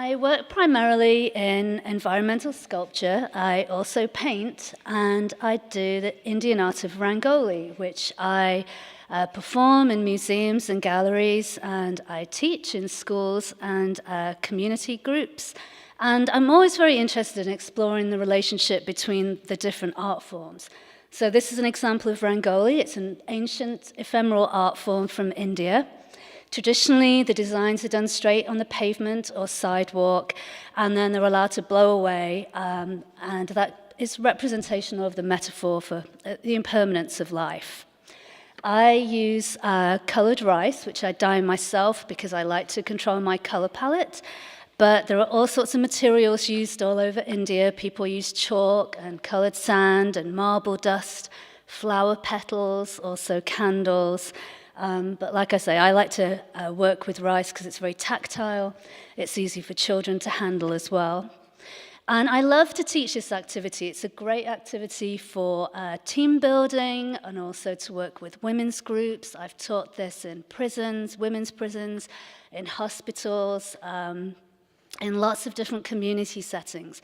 I work primarily in environmental sculpture. I also paint, and I do the Indian art of Rangoli, which I perform in museums and galleries, and I teach in schools and community groups. And I'm always very interested in exploring the relationship between the different art forms. So this is an example of Rangoli. It's an ancient ephemeral art form from India. Traditionally, the designs are done straight on the pavement or sidewalk, and then they're allowed to blow away, and that is representational of the metaphor for the impermanence of life. I use colored rice, which I dye myself because I like to control my color palette, but there are all sorts of materials used all over India. People use chalk and colored sand and marble dust, flower petals, also candles. But like I say, I like to work with rice because it's very tactile. It's easy for children to handle as well. And I love to teach this activity. It's a great activity for team building and also to work with women's groups. I've taught this in prisons, women's prisons, in hospitals, in lots of different community settings.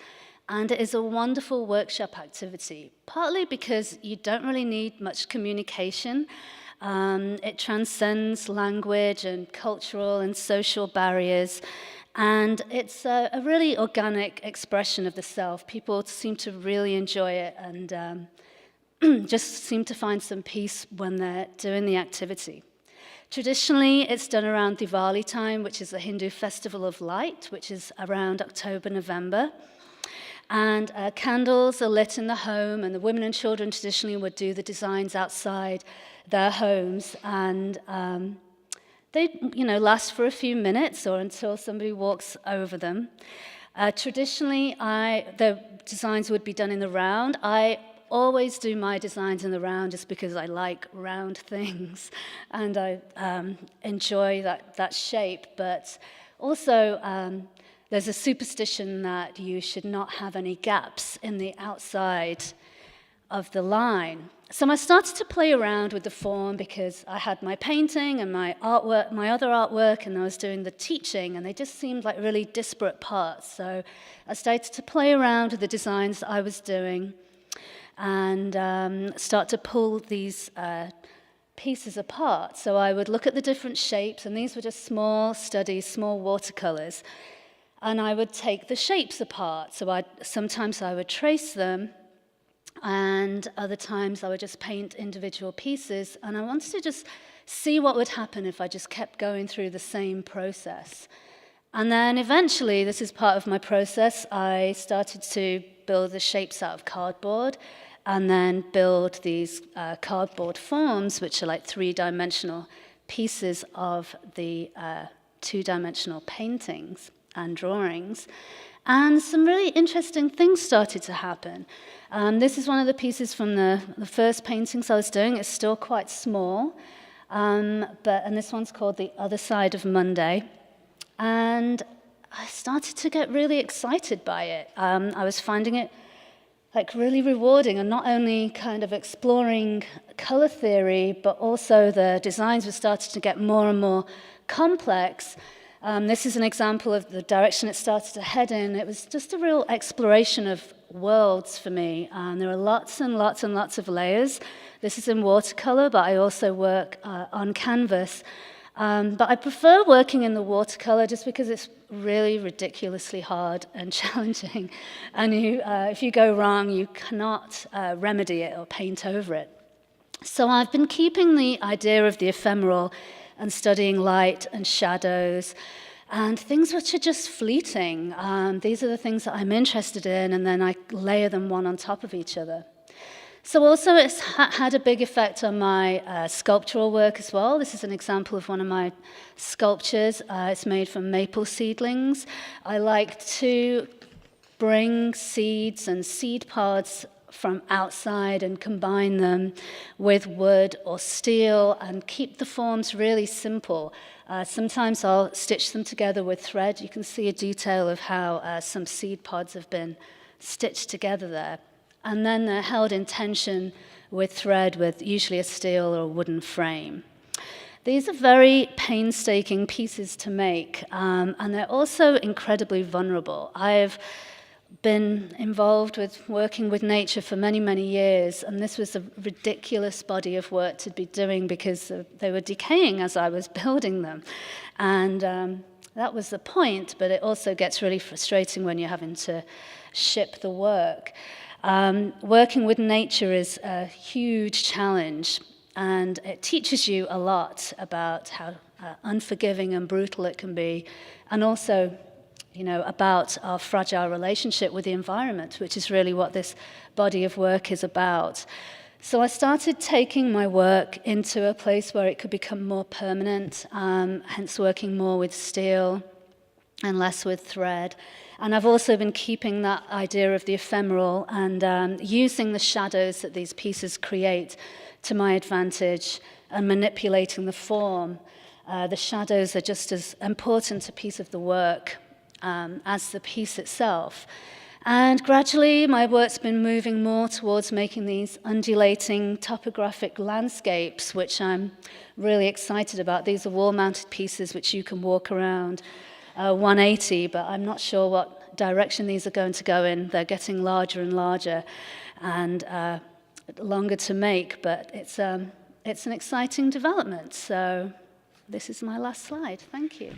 And it is a wonderful workshop activity, partly because you don't really need much communication. It transcends language and cultural and social barriers, and it's a really organic expression of the self. People seem to really enjoy it and just seem to find some peace when they're doing the activity. Traditionally, it's done around Diwali time, which is the Hindu festival of light, which is around October, November. And candles are lit in the home, and the women and children traditionally would do the designs outside their homes, and they last for a few minutes or until somebody walks over them. Traditionally, the designs would be done in the round. I always do my designs in the round just because I like round things, and I enjoy that shape, but also there's a superstition that you should not have any gaps in the outside of the line. So I started to play around with the form because I had my painting and my artwork, my other artwork, and I was doing the teaching, and they just seemed like really disparate parts. So I started to play around with the designs that I was doing and start to pull these pieces apart. So I would look at the different shapes, and these were just small studies, small watercolors, and I would take the shapes apart. So sometimes I would trace them, and other times I would just paint individual pieces, and I wanted to just see what would happen if I just kept going through the same process. And then eventually, this is part of my process, I started to build the shapes out of cardboard and then build these cardboard forms, which are like three-dimensional pieces of the two-dimensional paintings and drawings. And some really interesting things started to happen. This is one of the pieces from the first paintings I was doing. It's still quite small, and this one's called The Other Side of Monday. And I started to get really excited by it. I was finding it like really rewarding, and not only kind of exploring color theory, but also the designs were starting to get more and more complex. This is an example of the direction it started to head in. It was just a real exploration of worlds for me. There are lots and lots and lots of layers. This is in watercolor, but I also work on canvas. But I prefer working in the watercolor just because it's really ridiculously hard and challenging. And if you go wrong, you cannot remedy it or paint over it. So I've been keeping the idea of the ephemeral and studying light and shadows and things which are just fleeting. These are the things that I'm interested in, and then I layer them one on top of each other. So also it's had a big effect on my sculptural work as well. This is an example of one of my sculptures. It's made from maple seedlings. I like to bring seeds and seed pods from outside and combine them with wood or steel and keep the forms really simple. Sometimes I'll stitch them together with thread. You can see a detail of how some seed pods have been stitched together there. And then they're held in tension with thread with usually a steel or a wooden frame. These are very painstaking pieces to make, and they're also incredibly vulnerable. I've been involved with working with nature for many, many years, and this was a ridiculous body of work to be doing because they were decaying as I was building them. And that was the point, but it also gets really frustrating when you're having to ship the work. Working with nature is a huge challenge, and it teaches you a lot about how unforgiving and brutal it can be, and also, about our fragile relationship with the environment, which is really what this body of work is about. So I started taking my work into a place where it could become more permanent, hence working more with steel and less with thread. And I've also been keeping that idea of the ephemeral and using the shadows that these pieces create to my advantage and manipulating the form. The shadows are just as important a piece of the work as the piece itself. And gradually, my work's been moving more towards making these undulating topographic landscapes, which I'm really excited about. These are wall-mounted pieces which you can walk around 180, but I'm not sure what direction these are going to go in. They're getting larger and larger and longer to make, but it's an exciting development. So this is my last slide. Thank you.